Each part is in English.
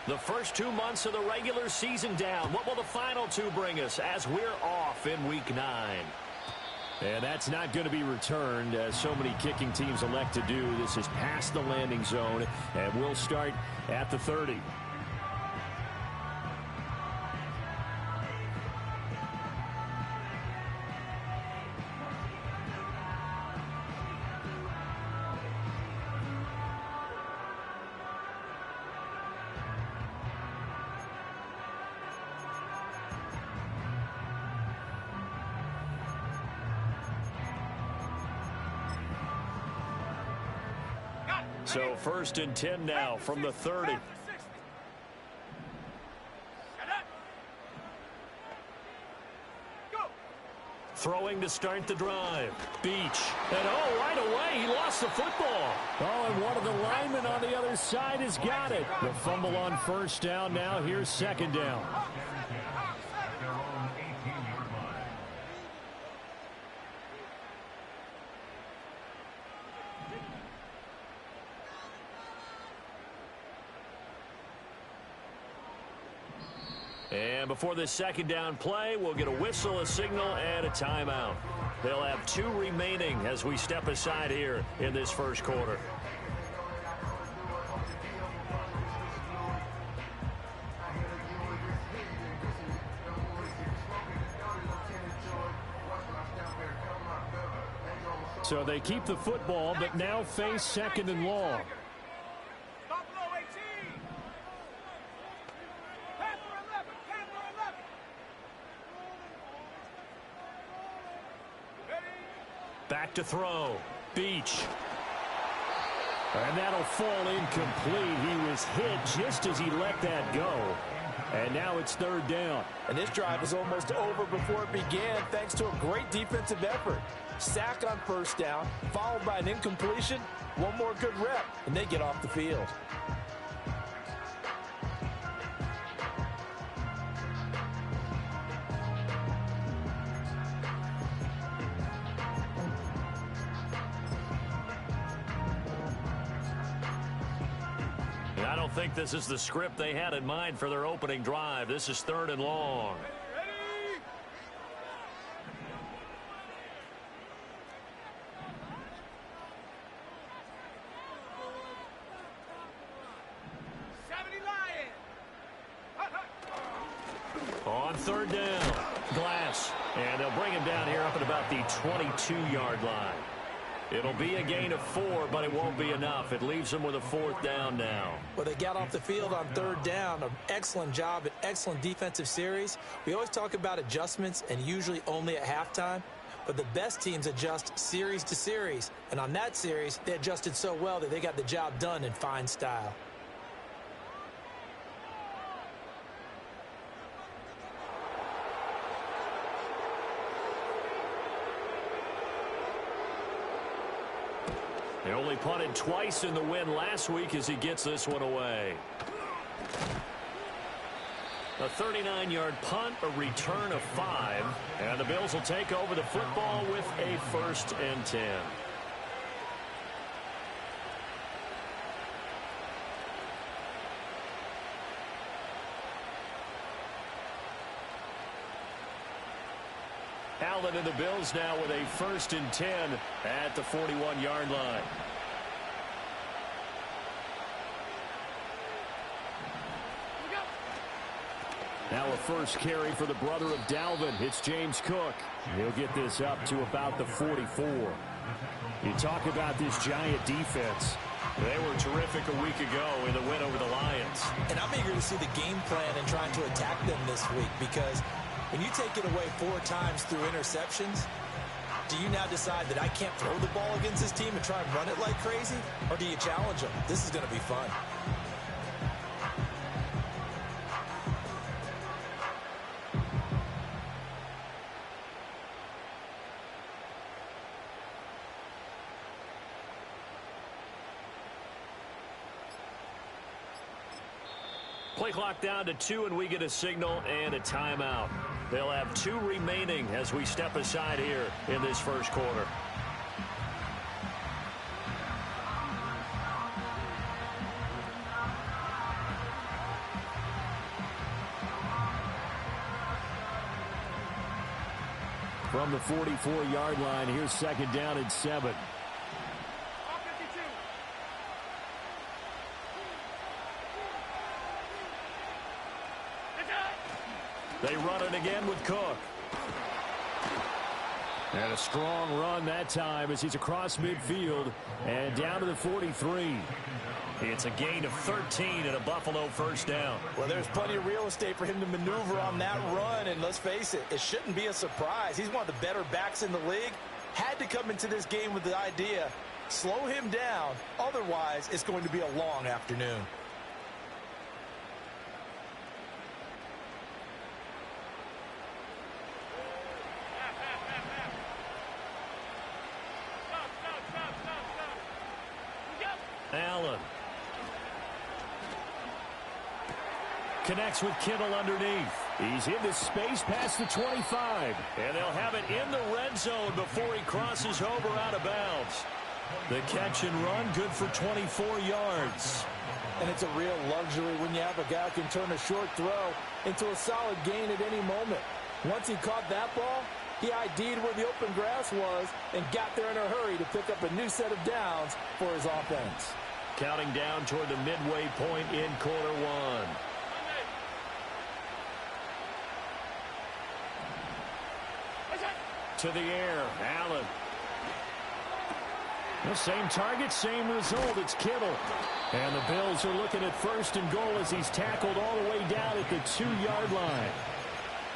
The first 2 months of the regular season down. What will the final two bring us as we're off in Week 9? And that's not going to be returned, as so many kicking teams elect to do. This is past the landing zone, and we'll start at the 30. So 1st and 10 now from the 30. Throwing to start the drive. Beach. And right away, he lost the football. And one of the linemen on the other side has got it. The fumble on 1st down. Now here's 2nd down. And before this 2nd down play, we'll get a whistle, a signal, and a timeout. They'll have 2 remaining as we step aside here in this first quarter. So they keep the football, but now face 2nd and long. Back to throw. Beach. And that'll fall incomplete. He was hit just as he let that go. And now it's 3rd down. And this drive is almost over before it began thanks to a great defensive effort. Sack on 1st down, followed by an incompletion. One more good rep, and they get off the field. I don't think this is the script they had in mind for their opening drive. This is 3rd and long. On 3rd down, Glass. And they'll bring him down here up at about the 22-yard line. It'll be a gain of 4, but it won't be enough. It leaves them with a 4th down now. Well, they got off the field on 3rd down. An excellent job, an excellent defensive series. We always talk about adjustments, and usually only at halftime. But the best teams adjust series to series. And on that series, they adjusted so well that they got the job done in fine style. They only punted twice in the win last week as he gets this one away. A 39-yard punt, a return of 5. And the Bills will take over the football with a 1st and 10. Allen and the Bills now with a 1st and 10 at the 41-yard line. Now a first carry for the brother of Dalvin. It's James Cook. He'll get this up to about the 44. You talk about this giant defense. They were terrific a week ago in the win over the Lions. And I'm eager to see the game plan and trying to attack them this week, because when you take it away 4 times through interceptions, do you now decide that I can't throw the ball against this team and try and run it like crazy? Or do you challenge them? This is going to be fun. Play clock down to 2, and we get a signal and a timeout. They'll have 2 remaining as we step aside here in this first quarter. From the 44-yard line, here's second down and 7. They run it again with Cook. And a strong run that time as he's across midfield and down to the 43. It's a gain of 13 and a Buffalo first down. Well, there's plenty of real estate for him to maneuver on that run, and let's face it, it shouldn't be a surprise. He's one of the better backs in the league. Had to come into this game with the idea, slow him down, otherwise it's going to be a long afternoon. Allen connects with Kittle underneath. He's into space past the 25. and they'll have it in the red zone before he crosses over out of bounds. The catch and run good for 24 yards. And it's a real luxury when you have a guy who can turn a short throw into a solid gain at any moment. Once he caught that ball, he ID'd where the open grass was and got there in a hurry to pick up a new set of downs for his offense. Counting down toward the midway point in quarter one. To the air, Allen. The same target, same result. It's Kittle. And the Bills are looking at first and goal as he's tackled all the way down at the 2-yard line.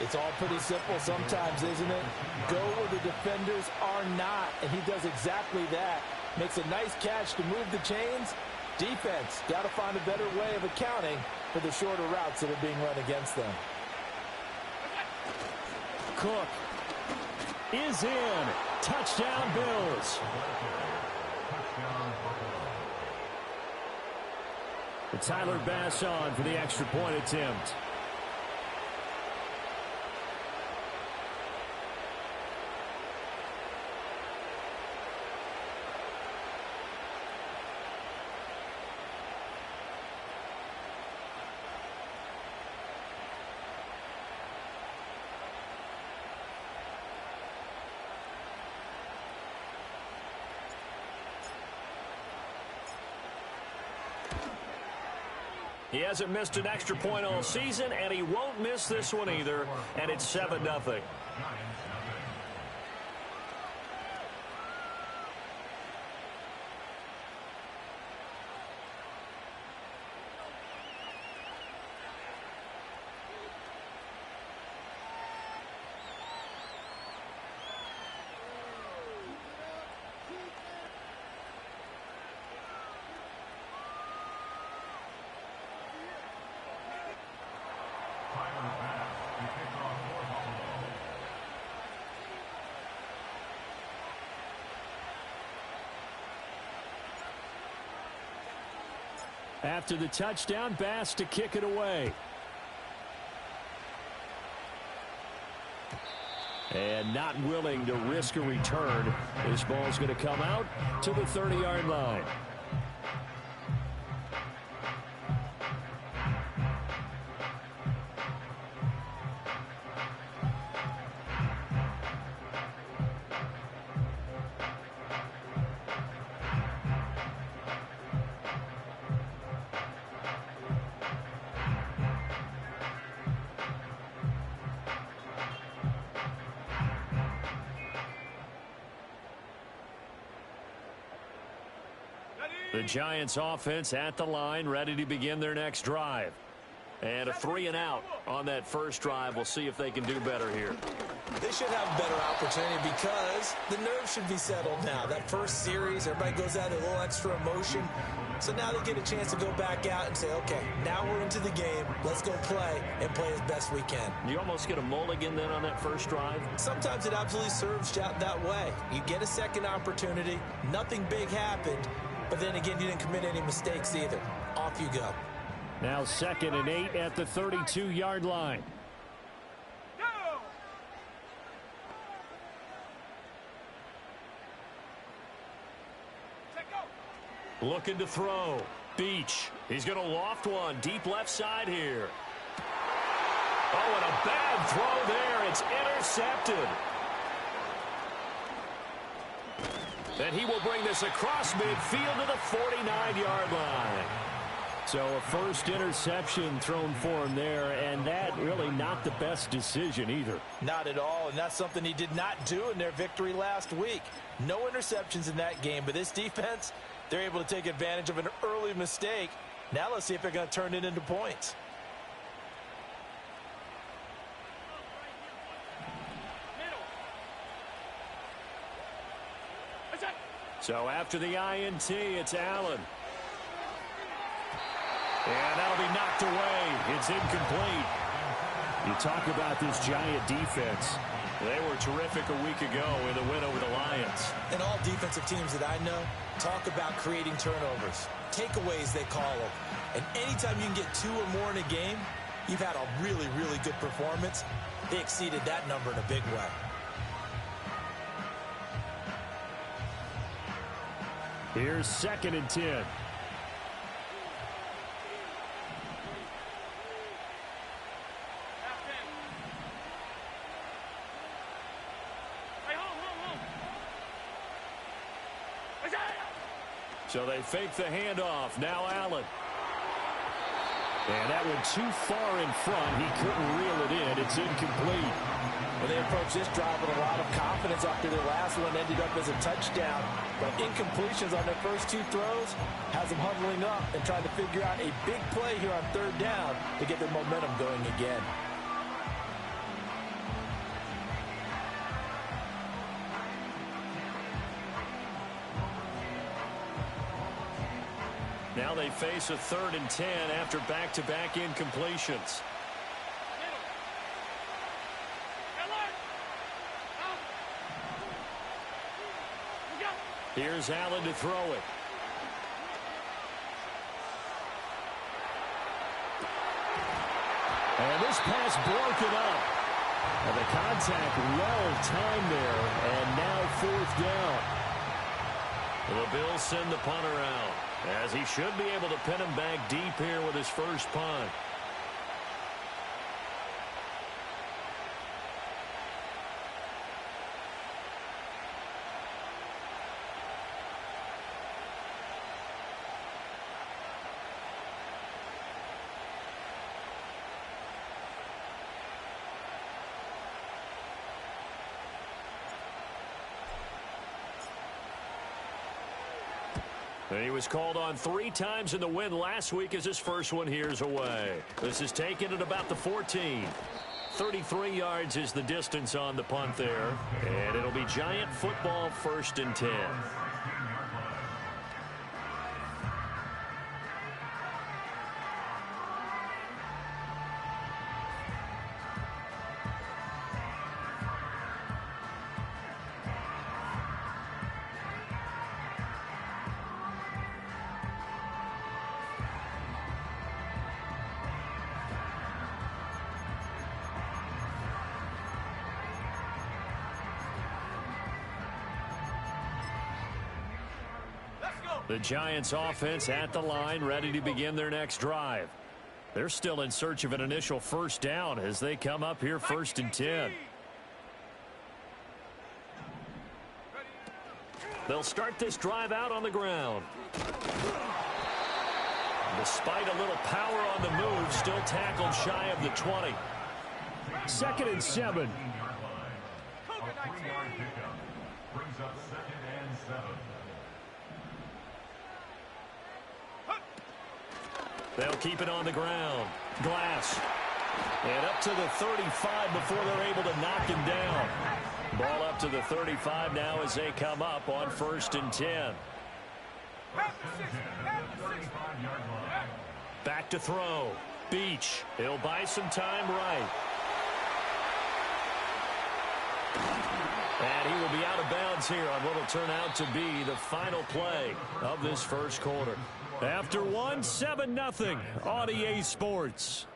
It's all pretty simple sometimes, isn't it? Go where the defenders are not, and he does exactly that. Makes a nice catch to move the chains. Defense, got to find a better way of accounting for the shorter routes that are being run against them. Cook is in. Touchdown, Bills. Tyler Bass on for the extra point attempt. He hasn't missed an extra point all season, and he won't miss this one either, and it's 7-0. After the touchdown, Bass to kick it away. And not willing to risk a return. This ball's going to come out to the 30-yard line. The Giants offense at the line, ready to begin their next drive. And a 3-and-out on that first drive. We'll see if they can do better here. They should have a better opportunity because the nerves should be settled now. That first series, everybody goes out with a little extra emotion. So now they get a chance to go back out and say, okay, now we're into the game. Let's go play and play as best we can. You almost get a mulligan then on that first drive? Sometimes it absolutely serves you out that way. You get a second opportunity. Nothing big happened. But then again, you didn't commit any mistakes either. Off you go. Now 2nd and 8 at the 32-yard line. Looking to throw. Beach. He's going to loft one. Deep left side here. Oh, and a bad throw there. It's intercepted. And he will bring this across midfield to the 49-yard line. So a first interception thrown for him there, and that really not the best decision either. Not at all, and that's something he did not do in their victory last week. No interceptions in that game, but this defense, they're able to take advantage of an early mistake. Now let's see if they're going to turn it into points. So after the INT, it's Allen. And that'll be knocked away. It's incomplete. You talk about this Giant defense. They were terrific a week ago in the win over the Lions. And all defensive teams that I know talk about creating turnovers. Takeaways, they call them. And anytime you can get 2 or more in a game, you've had a really, really good performance. They exceeded that number in a big way. Here's 2nd and 10. So they fake the handoff. Now Allen. And that went too far in front. He couldn't reel it in. It's incomplete. Well, they approached this drive with a lot of confidence after their last one ended up as a touchdown. But incompletions on their first 2 throws has them huddling up and trying to figure out a big play here on 3rd down to get their momentum going again. Now they face a 3rd and 10 after back-to-back incompletions. Here's Allen to throw it. And this pass broken up. And the contact well timed there. And now 4th down. The Bills send the punter out, as he should be able to pin him back deep here with his first punt. And he was called on 3 times in the win last week as his first one here's away. This is taken at about the 14. 33 yards is the distance on the punt there. And it'll be Giant football 1st and 10. The Giants offense at the line, ready to begin their next drive. They're still in search of an initial 1st down as they come up here 1st and 10. They'll start this drive out on the ground. Despite a little power on the move, still tackled shy of the 20. 2nd and 7. Brings up 2nd and 7. They'll keep it on the ground. Glass. And up to the 35 before they're able to knock him down. Ball up to the 35 now as they come up on 1st and 10. Back to throw. Beach. He'll buy some time right. And he will be out of bounds here on what will turn out to be the final play of this first quarter. After 1, 7-0 on EA Sports.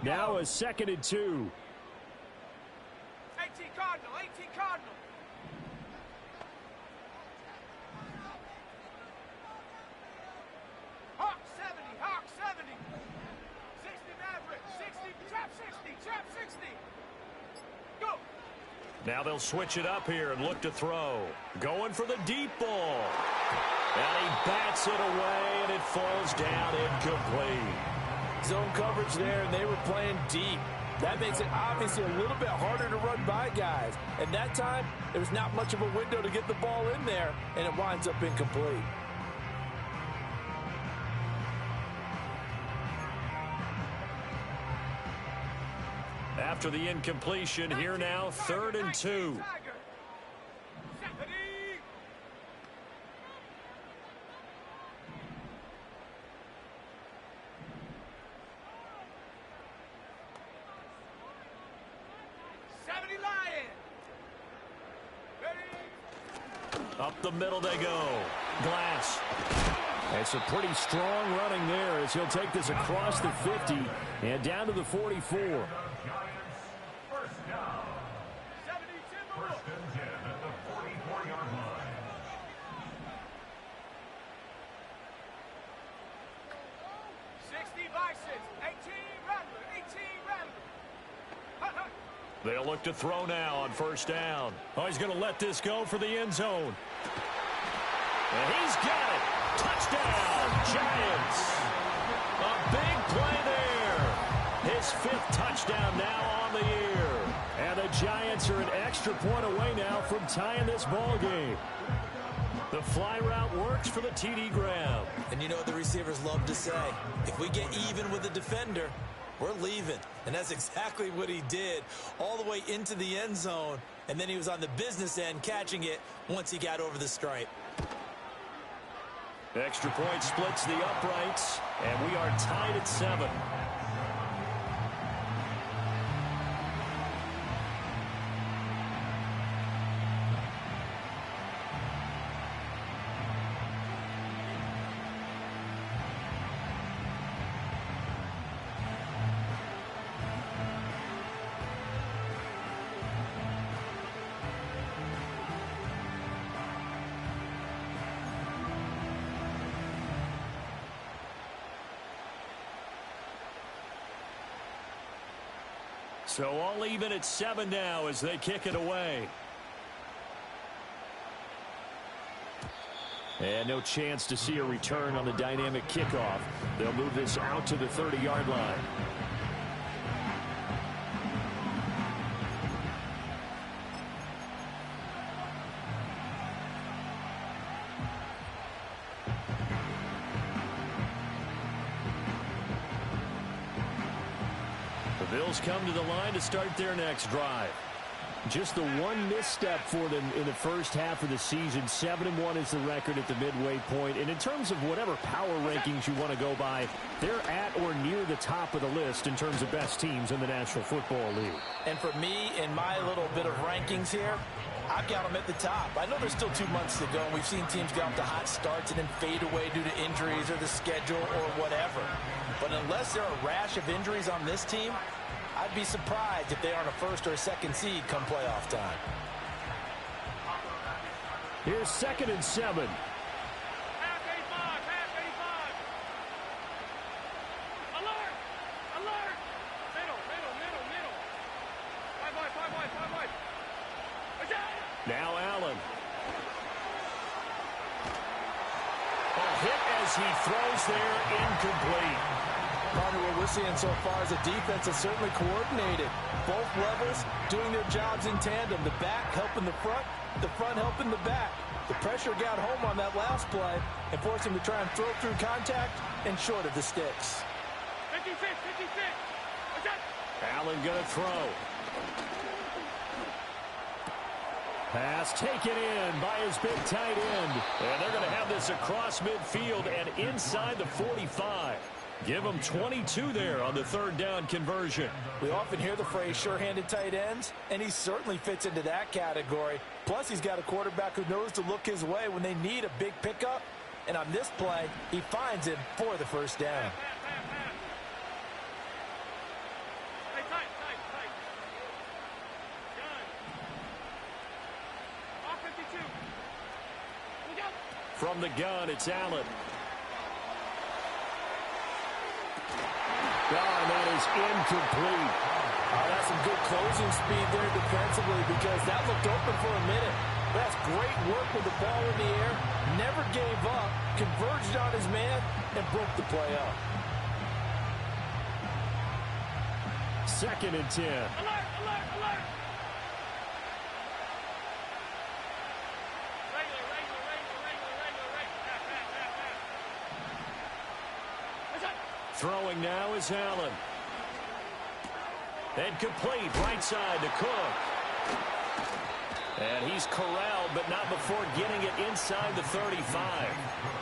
Now a 2nd and 2. 18 Cardinal, 18 Cardinal. Hawk 70, Hawk 70. 60 Maverick, 60, trap 60, trap 60. Go. Now they'll switch it up here and look to throw. Going for the deep ball. And he bats it away, and it falls down incomplete. Zone coverage there, and they were playing deep. That makes it obviously a little bit harder to run by guys. And that time, there was not much of a window to get the ball in there, and it winds up incomplete. After the incompletion, here now, 3rd and 2. Up the middle they go. Glass. It's a pretty strong running there as he'll take this across the 50 and down to the 44. Giants, first down. 1st and 10 at the 44-yard line. They'll look to throw now on 1st down. Oh, he's going to let this go for the end zone. And he's got it. Touchdown, Giants. A big play there. His 5th touchdown now on the year. And the Giants are an extra point away now from tying this ball game. The fly route works for the TD grab. And you know what the receivers love to say? If we get even with the defender, we're leaving. And that's exactly what he did, all the way into the end zone. And then he was on the business end catching it once he got over the stripe. Extra point splits the uprights, and we are tied at 7. So all even at 7 now as they kick it away. And no chance to see a return on the dynamic kickoff. They'll move this out to the 30-yard line. The Bills come to the line to start their next drive. Just the one misstep for them in the first half of the season. 7-1 is the record at the midway point. And in terms of whatever power rankings you want to go by, they're at or near the top of the list in terms of best teams in the National Football League. And for me, in my little bit of rankings here, I've got them at the top. I know there's still 2 months to go, and we've seen teams get off to hot starts and then fade away due to injuries or the schedule or whatever. But unless there are a rash of injuries on this team, I'd be surprised if they aren't a 1st or a 2nd seed come playoff time. Here's 2nd and 7. Half 85, half 85. Alert! Alert! Middle, middle, middle, middle. 5 wide, 5 wide, 5 wide. Now Allen. A hit as he throws there, incomplete. Partner, what we're seeing so far is a defense that's certainly coordinated. Both levels doing their jobs in tandem. The back helping the front helping the back. The pressure got home on that last play and forced him to try and throw through contact and short of the sticks. 56, 56. Allen gonna throw. Pass taken in by his big tight end. And they're going to have this across midfield and inside the 45. Give them 22 there on the 3rd down conversion. We often hear the phrase sure-handed tight ends, and he certainly fits into that category. Plus, he's got a quarterback who knows to look his way when they need a big pickup. And on this play, he finds him for the 1st down. From the gun, it's Allen. And that is incomplete. That's some good closing speed there defensively because that looked open for a minute. That's great work with the ball in the air. Never gave up, converged on his man, and broke the play up. 2nd and 10. Alert, alert, alert! Throwing now is Allen. And complete, right side to Cook. And he's corralled, but not before getting it inside the 35.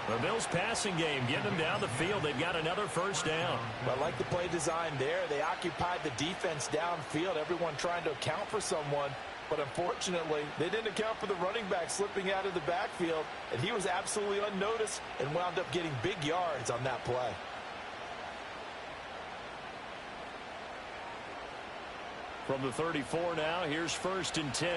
The Bills' passing game getting them down the field. They've got another first down. I like the play design there. They occupied the defense downfield, everyone trying to account for someone. But unfortunately, they didn't account for the running back slipping out of the backfield, and he was absolutely unnoticed and wound up getting big yards on that play. From the 34 now, here's 1st and 10.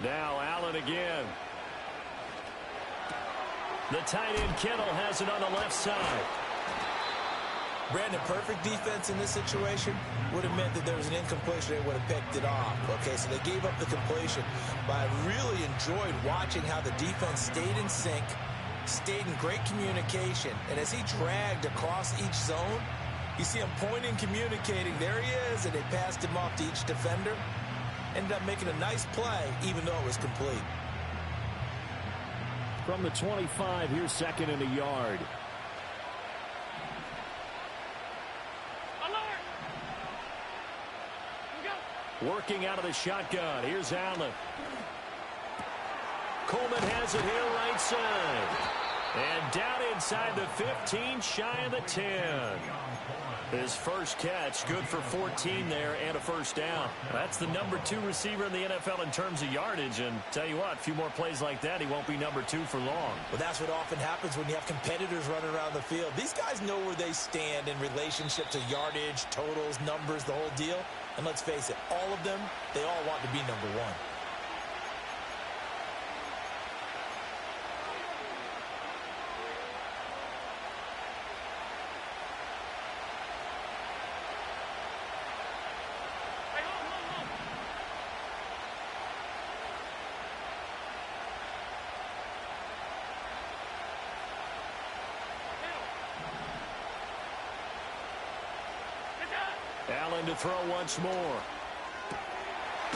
Now Allen again. The tight end Kittle has it on the left side. Brandon, perfect defense in this situation would have meant that there was an incompletion. They would have picked it off. Okay, so they gave up the completion. But I really enjoyed watching how the defense stayed in sync, stayed in great communication. And as he dragged across each zone, you see him pointing, communicating. There he is, and they passed him off to each defender. Ended up making a nice play, even though it was complete. From the 25, here's 2nd and a yard. Working out of the shotgun. Here's Allen. Coleman has it here right side. And down inside the 15, shy of the 10. His first catch, good for 14 there and a first down. That's the number 2 receiver in the NFL in terms of yardage. And tell you what, a few more plays like that, he won't be number 2 for long. Well, that's what often happens when you have competitors running around the field. These guys know where they stand in relationship to yardage, totals, numbers, the whole deal. And let's face it, all of them, they all want to be number 1. Allen to throw once more.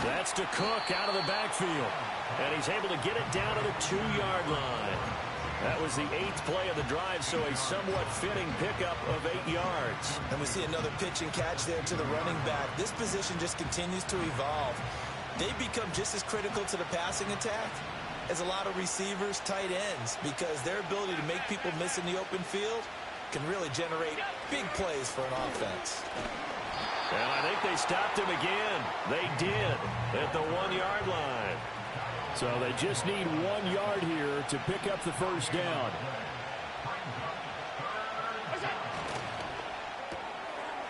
That's to Cook out of the backfield. And he's able to get it down to the 2-yard line. That was the 8th play of the drive, so a somewhat fitting pickup of 8 yards. And we see another pitch and catch there to the running back. This position just continues to evolve. They become just as critical to the passing attack as a lot of receivers, tight ends, because their ability to make people miss in the open field can really generate big plays for an offense. And I think they stopped him again. They did at the 1-yard line. So they just need 1 yard here to pick up the first down.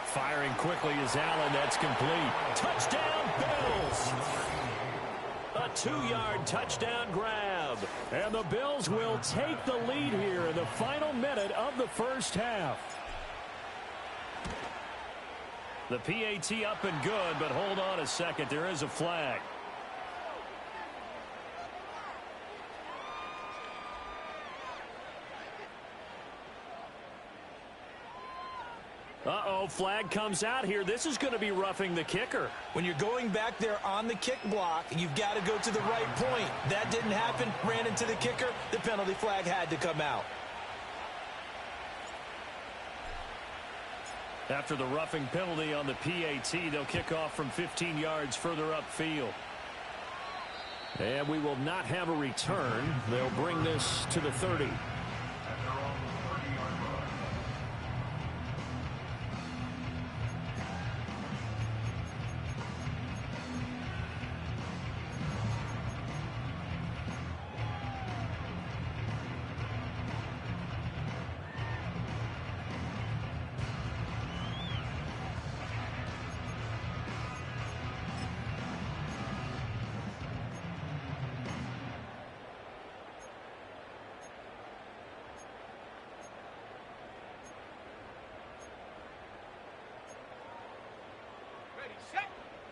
Firing quickly is Allen. That's complete. Touchdown, Bills! A 2-yard touchdown grab. And the Bills will take the lead here in the final minute of the first half. The PAT up and good, but hold on a second. There is a flag. Uh-oh, flag comes out here. This is going to be roughing the kicker. When you're going back there on the kick block, you've got to go to the right point. That didn't happen. Ran into the kicker. The penalty flag had to come out. After the roughing penalty on the PAT, they'll kick off from 15 yards further upfield. And we will not have a return. They'll bring this to the 30.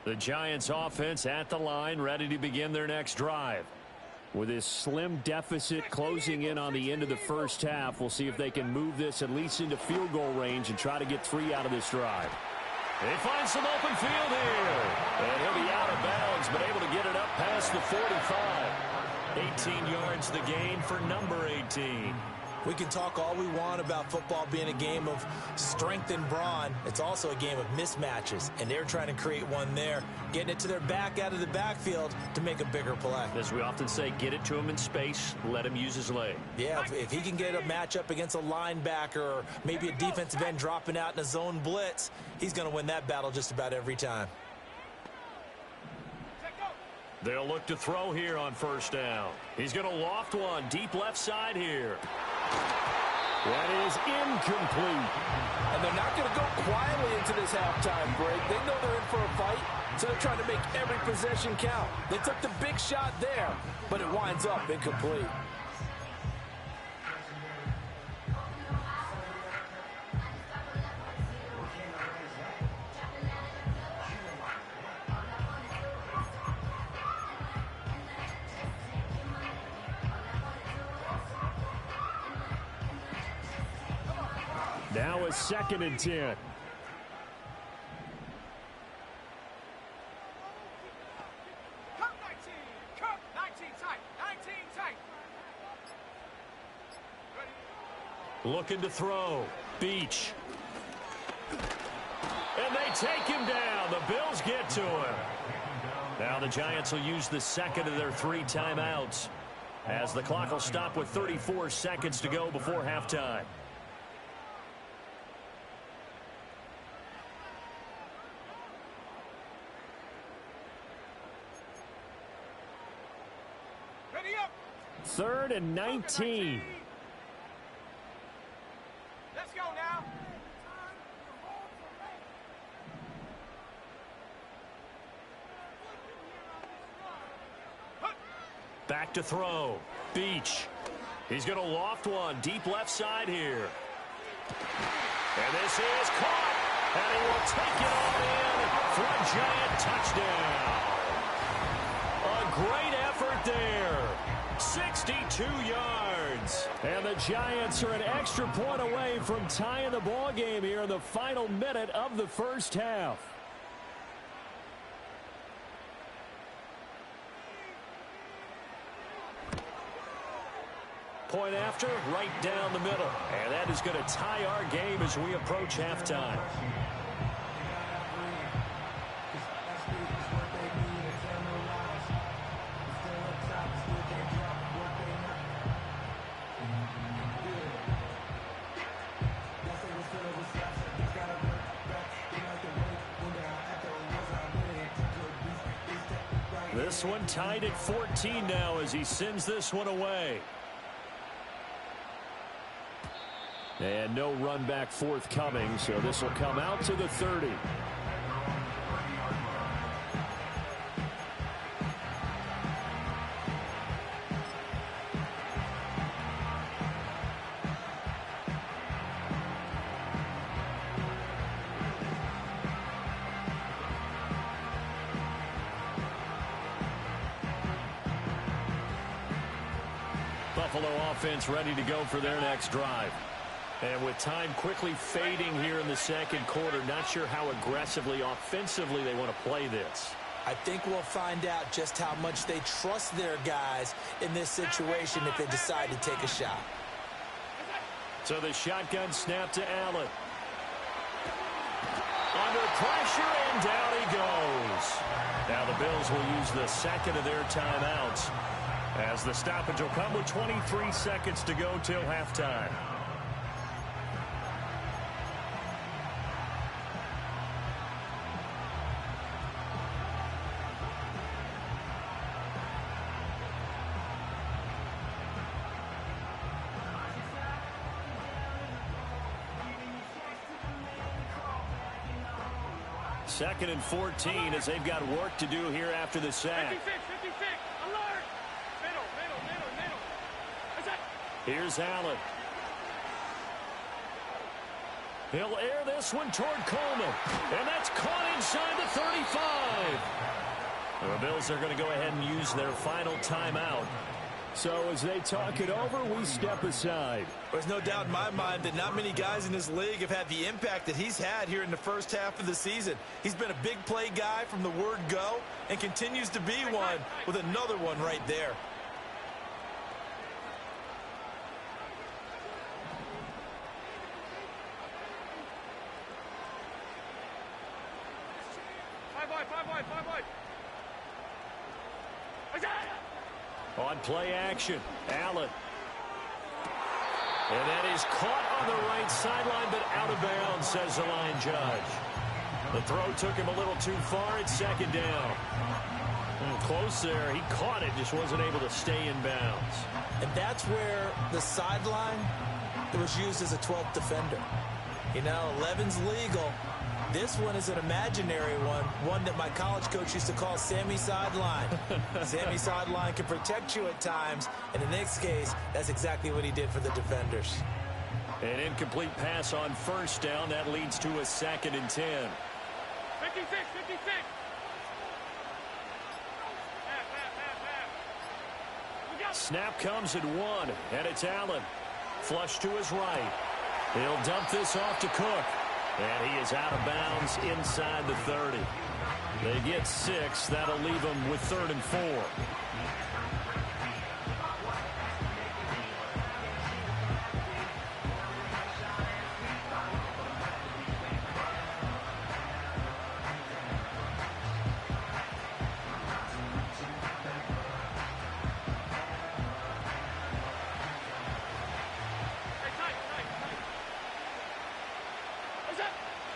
The Giants offense at the line, ready to begin their next drive. With this slim deficit closing in on the end of the first half, we'll see if they can move this at least into field goal range and try to get 3 out of this drive. They find some open field here. And he'll be out of bounds, but able to get it up past the 45. 18 yards the gain for number 18. We can talk all we want about football being a game of strength and brawn. It's also a game of mismatches, and they're trying to create one there, getting it to their back out of the backfield to make a bigger play. As we often say, get it to him in space, let him use his leg. Yeah, if he can get a matchup against a linebacker or maybe a defensive end dropping out in a zone blitz, he's going to win that battle just about every time. They'll look to throw here on first down. He's going to loft one deep left side here. That is incomplete. And they're not going to go quietly into this halftime break. They know they're in for a fight, so they're trying to make every possession count. They took the big shot there, but it winds up incomplete. Now a 2nd and 10. Come 19. Come 19 tight. 19 tight. Ready? Looking to throw. Beach. And they take him down. The Bills get to him. Now the Giants will use the second of their 3 timeouts, as the clock will stop with 34 seconds to go before halftime. Ready up. 3rd and 19. Let's go now. Back to throw. Beach. He's going to loft one deep left side here. And this is caught. And he will take it all in for a Giant touchdown. A great effort there. 62 yards. And the Giants are an extra point away from tying the ball game here in the final minute of the first half. Point after, right down the middle. And that is going to tie our game as we approach halftime. This one tied at 14 now as he sends this one away. And no run back forthcoming, so this will come out to the 30. Buffalo offense ready to go for their next drive. And with time quickly fading here in the second quarter, not sure how aggressively, offensively they want to play this. I think we'll find out just how much they trust their guys in this situation if they decide to take a shot. So the shotgun snap to Allen. Under pressure, and down he goes. Now the Bills will use the second of their timeouts, as the stoppage will come with 23 seconds to go till halftime. Second and 14 as they've got work to do here after the sack. 56, 56, alert! Middle. That's it. Here's Allen. He'll air this one toward Coleman. And that's caught inside the 35. The Bills are going to go ahead and use their final timeout. So as they talk it over, we step aside. There's no doubt in my mind that not many guys in this league have had the impact that he's had here in the first half of the season. He's been a big play guy from the word go and continues to be one with another one right there. On play action, Allen. And that is caught on the right sideline, but out of bounds, says the line judge. The throw took him a little too far. It's second down. Close there. He caught it, just wasn't able to stay in bounds. And that's where the sideline was used as a 12th defender. You know, 11's legal. This one is an imaginary one that my college coach used to call Sammy Sideline. Sammy Sideline can protect you at times, and in this case, that's exactly what he did for the defenders. An incomplete pass on first down. That leads to a 2nd and 10. 56, 56. Snap comes at 1, and it's Allen. Flush to his right. He'll dump this off to Cook. And he is out of bounds inside the 30. They get 6. That'll leave them with 3rd and 4.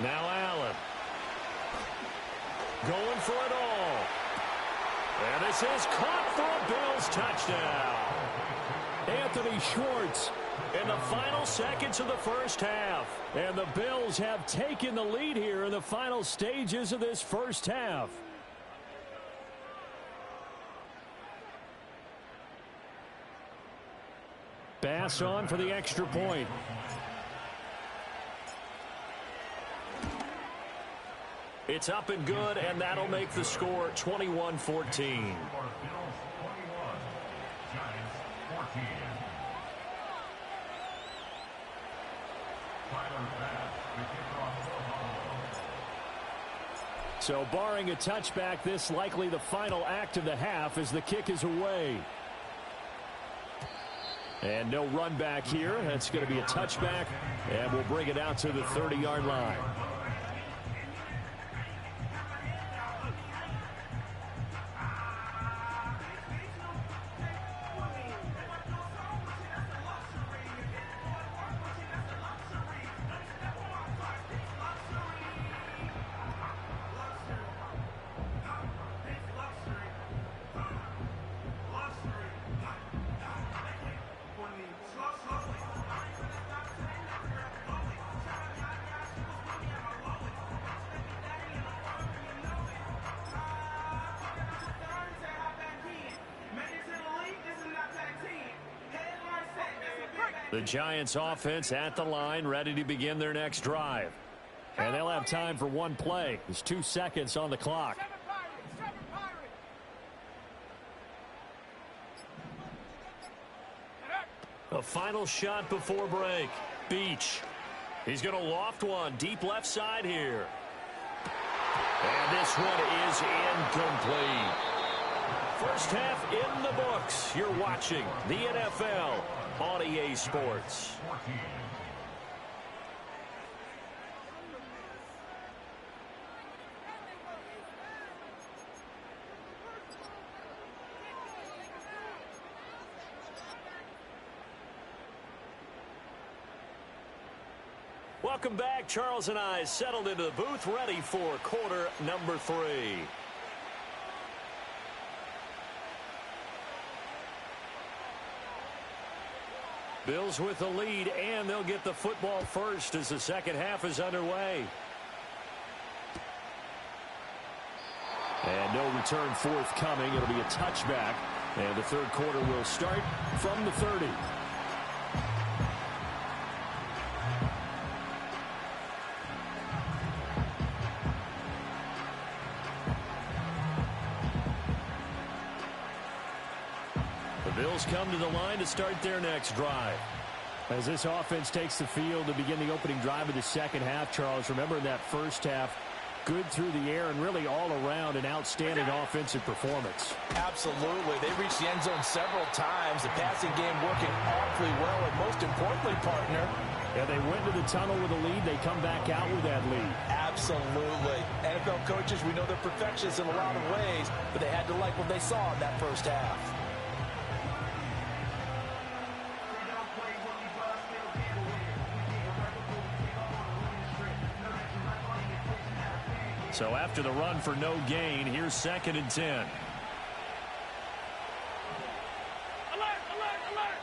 Now Allen. Going for it all. And this is caught for a Bills touchdown. Anthony Schwartz in the final seconds of the first half. And the Bills have taken the lead here in the final stages of this first half. Bass on for the extra point. It's up and good, and that'll make the score 21-14. So barring a touchback, this likely the final act of the half as the kick is away. And no run back here. That's going to be a touchback, and we'll bring it out to the 30-yard line. The Giants offense at the line, ready to begin their next drive. And they'll have time for one play. There's 2 seconds on the clock. A final shot before break. Beach. He's going to loft one deep left side here. And this one is incomplete. First half in the books. You're watching the NFL on EA Sports. Welcome back. Charles and I settled into the booth, ready for quarter number 3. Bills with the lead, and they'll get the football first as the second half is underway. And no return forthcoming. It'll be a touchback, and the third quarter will start from the 30. come to the line to start their next drive. As this offense takes the field to begin the opening drive of the second half, Charles, remember in that first half, good through the air and really all around an outstanding offensive performance. Absolutely. They reached the end zone several times. The passing game working awfully well, and most importantly, partner, yeah, they went to the tunnel with a lead. They come back out with that lead. Absolutely. NFL coaches, we know they're perfectionists in a lot of ways, but they had to like what they saw in that first half. So after the run for no gain, here's 2nd and 10. Alert, alert, alert!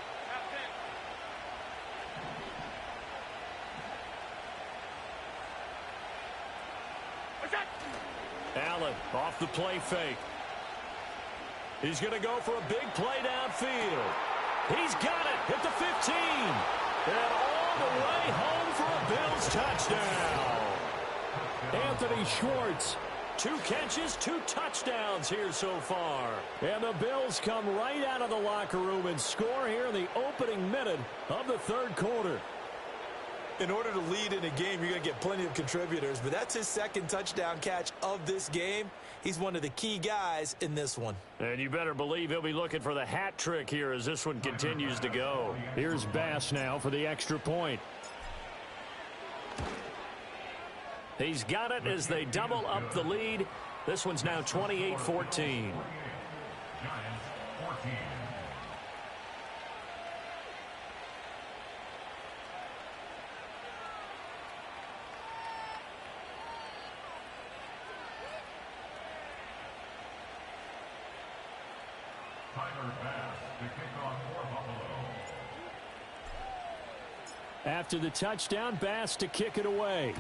Allen off the play fake. He's going to go for a big play downfield. He's got it at the 15. And all the way home for a Bills touchdown. Anthony Schwartz, 2 catches, 2 touchdowns here so far. And the Bills come right out of the locker room and score here in the opening minute of the third quarter. In order to lead in a game, you're going to get plenty of contributors, but that's his 2nd touchdown catch of this game. He's one of the key guys in this one. And you better believe he'll be looking for the hat trick here as this one continues to go. Here's Bass now for the extra point. He's got it as they double up the lead. This one's now 28-14. Giants 14. Tyler Bass to kick off for Buffalo. After the touchdown, Bass to kick it away.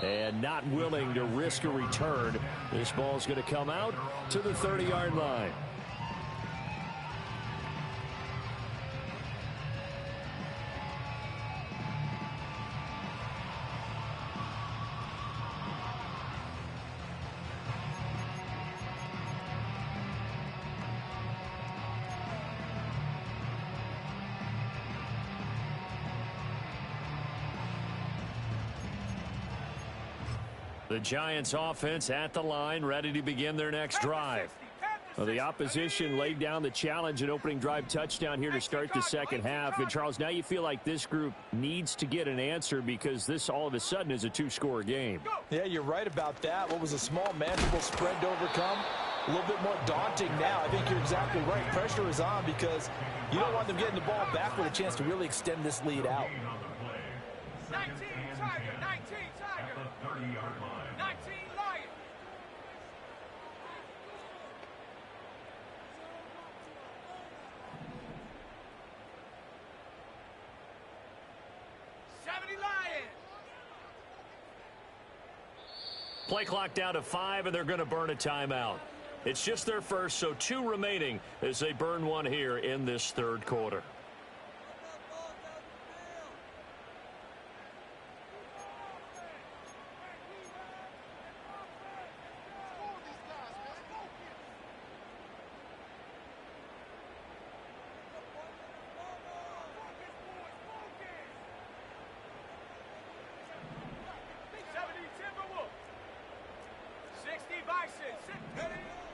And not willing to risk a return. This ball's going to come out to the 30-yard line. The Giants offense at the line, ready to begin their next drive. Well, the opposition laid down the challenge and opening drive touchdown here to start the second half. And, Charles, now you feel like this group needs to get an answer because this all of a sudden is a 2-score game. Yeah, you're right about that. What was a small, manageable spread to overcome? A little bit more daunting now. I think you're exactly right. Pressure is on because you don't want them getting the ball back with a chance to really extend this lead out. 19 Tiger, 19 Tiger. At the 30-yard line. 19 Lion. Play clock down to 5, and they're going to burn a timeout. It's just their first, so 2 remaining as they burn one here in this third quarter.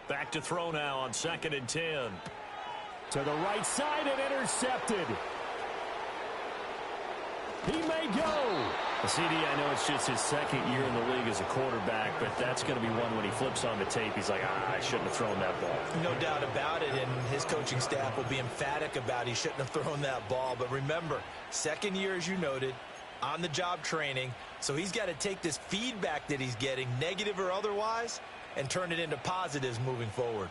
Back to throw now on 2nd and 10. To the right side and intercepted. He may go. CD, I know it's just his 2nd year in the league as a quarterback, but that's going to be one when he flips on the tape. He's like, I shouldn't have thrown that ball. No doubt about it, and his coaching staff will be emphatic about he shouldn't have thrown that ball. But remember, 2nd year, as you noted, on-the-job training, so he's got to take this feedback that he's getting, negative or otherwise, and turn it into positives moving forward.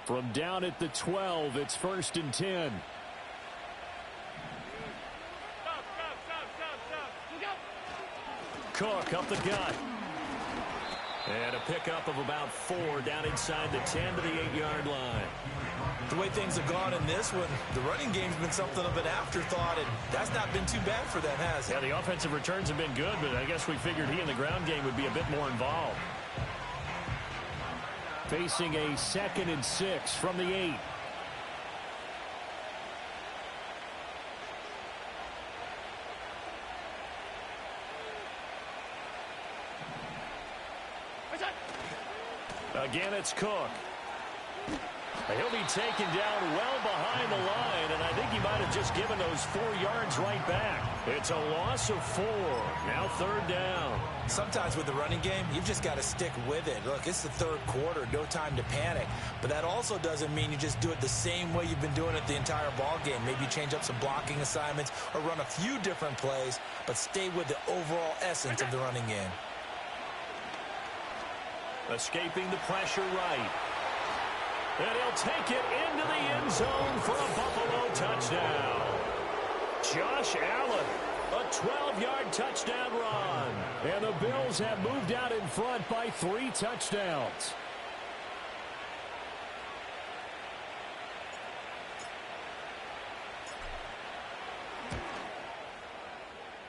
From down at the 12, it's 1st and 10. Cook up the gut. And a pickup of about 4 down inside the 10 to the 8-yard line. The way things have gone in this one, the running game's been something of an afterthought, and that's not been too bad for them, has it? Yeah, the offensive returns have been good, but I guess we figured he in the ground game would be a bit more involved. Facing a 2nd and 6 from the 8. Again, it's Cook. He'll be taken down well behind the line, and I think he might have just given those 4 yards right back. It's a loss of 4. Now 3rd down. Sometimes with the running game, you've just got to stick with it. Look, it's the 3rd quarter, no time to panic. But that also doesn't mean you just do it the same way you've been doing it the entire ball game. Maybe change up some blocking assignments or run a few different plays, but stay with the overall essence of the running game. Escaping the pressure right. And he'll take it into the end zone for a Buffalo touchdown. Josh Allen, a 12-yard touchdown run. And the Bills have moved out in front by 3 touchdowns.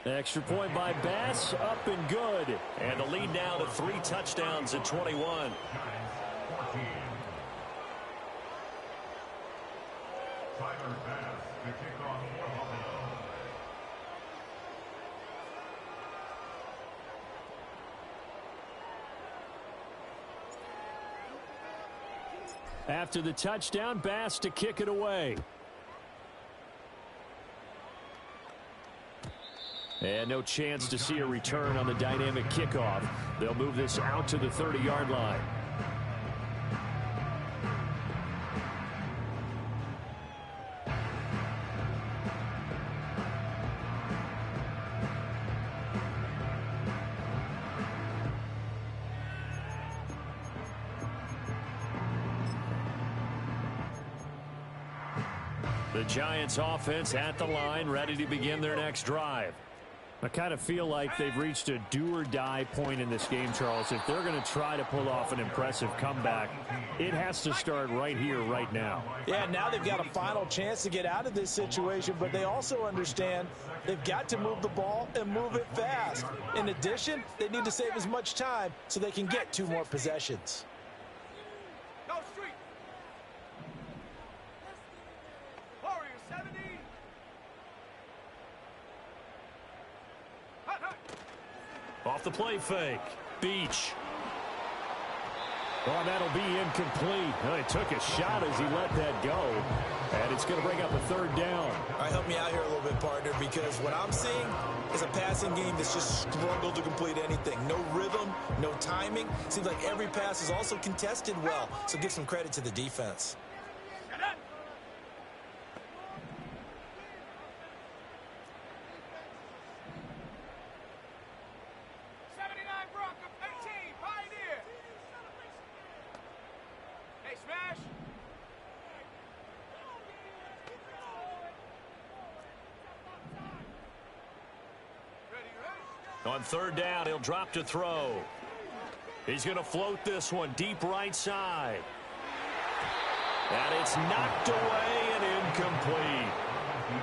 Extra point by Bass, up and good. And the lead now to 3 touchdowns at 21. After the touchdown, Bass to kick it away. And no chance to see a return on the dynamic kickoff. They'll move this out to the 30-yard line. The Giants offense at the line, ready to begin their next drive. I kind of feel like they've reached a do-or-die point in this game, Charles. If they're going to try to pull off an impressive comeback, it has to start right here, right now. Yeah, now they've got a final chance to get out of this situation, but they also understand they've got to move the ball and move it fast. In addition, they need to save as much time so they can get 2 more possessions. Go street. Warrior 70. Off the play fake. Beach. Oh, that'll be incomplete. Well, he took a shot as he let that go. And it's going to bring up a 3rd down. All right, help me out here a little bit, partner, because what I'm seeing is a passing game that's just struggled to complete anything. No rhythm, no timing. Seems like every pass is also contested well, so give some credit to the defense. On 3rd down, he'll drop to throw. He's going to float this one deep right side. And it's knocked away and incomplete.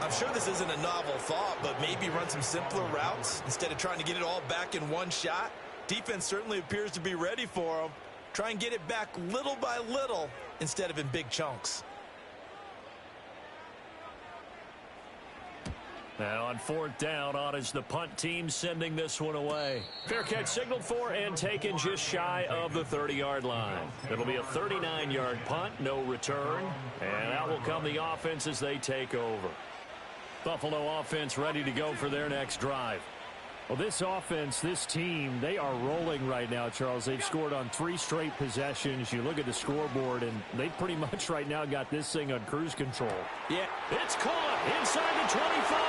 I'm sure this isn't a novel thought, but maybe run some simpler routes instead of trying to get it all back in one shot. Defense certainly appears to be ready for him. Try and get it back little by little instead of in big chunks. Now on 4th down, on is the punt team sending this one away. Fair catch signaled for and taken just shy of the 30-yard line. It'll be a 39-yard punt, no return. And out will come the offense as they take over. Buffalo offense ready to go for their next drive. Well, this offense, this team, they are rolling right now, Charles. They've scored on 3 straight possessions. You look at the scoreboard, and they pretty much right now got this thing on cruise control. Yeah, it's caught inside the 25.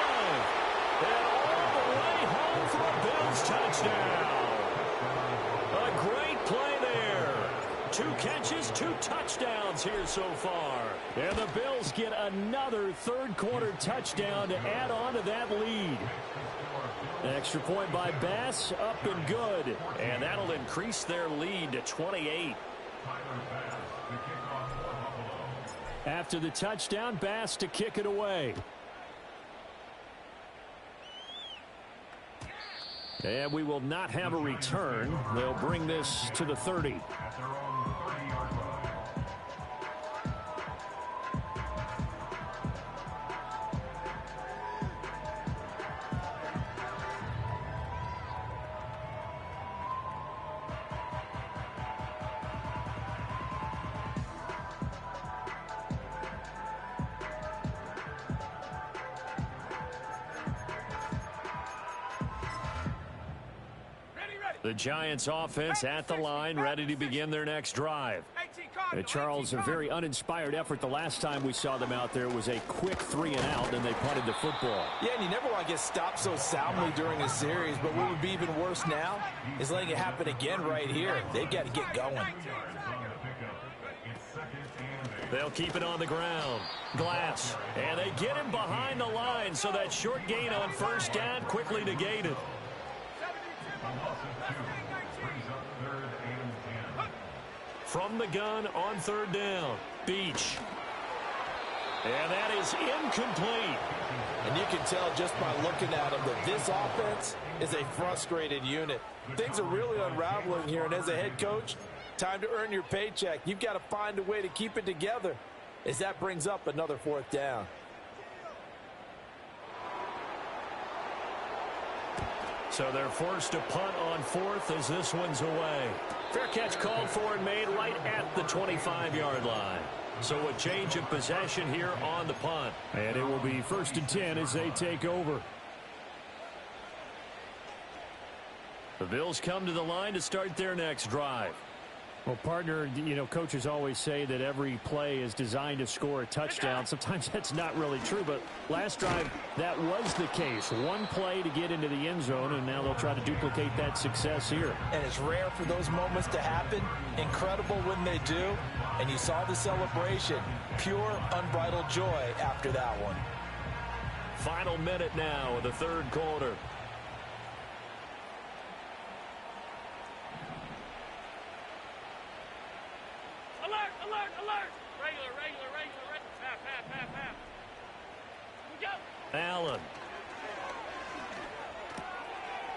And all the way home for a Bills touchdown. A great play there. 2 catches, 2 touchdowns here so far. And the Bills get another 3rd quarter touchdown to add on to that lead. Extra point by Bass, up and good. And that'll increase their lead to 28. After the touchdown, Bass to kick it away. And we will not have a return. They'll bring this to the 30. The Giants offense at the line, ready to begin their next drive. Charles, a very uninspired effort the last time we saw them out there. It was a quick 3 and out, and they punted the football. Yeah, and you never want to get stopped so soundly during a series, but what would be even worse now is letting it happen again right here. They've got to get going. They'll keep it on the ground. Glass. And they get him behind the line, so that short gain on first down quickly negated. From the gun on 3rd down. Beach. And that is incomplete. And you can tell just by looking at them that this offense is a frustrated unit. Things are really unraveling here, and as a head coach, time to earn your paycheck. You've got to find a way to keep it together as that brings up another 4th down. So they're forced to punt on 4th as this one's away. Fair catch called for and made right at the 25-yard line. So a change of possession here on the punt. And it will be 1st and 10 as they take over. The Bills come to the line to start their next drive. Well, partner, you know, coaches always say that every play is designed to score a touchdown. Sometimes that's not really true, but last drive, that was the case. One play to get into the end zone, and now they'll try to duplicate that success here. And it's rare for those moments to happen. Incredible when they do. And you saw the celebration. Pure, unbridled joy after that one. Final minute now of the 3rd quarter. Allen.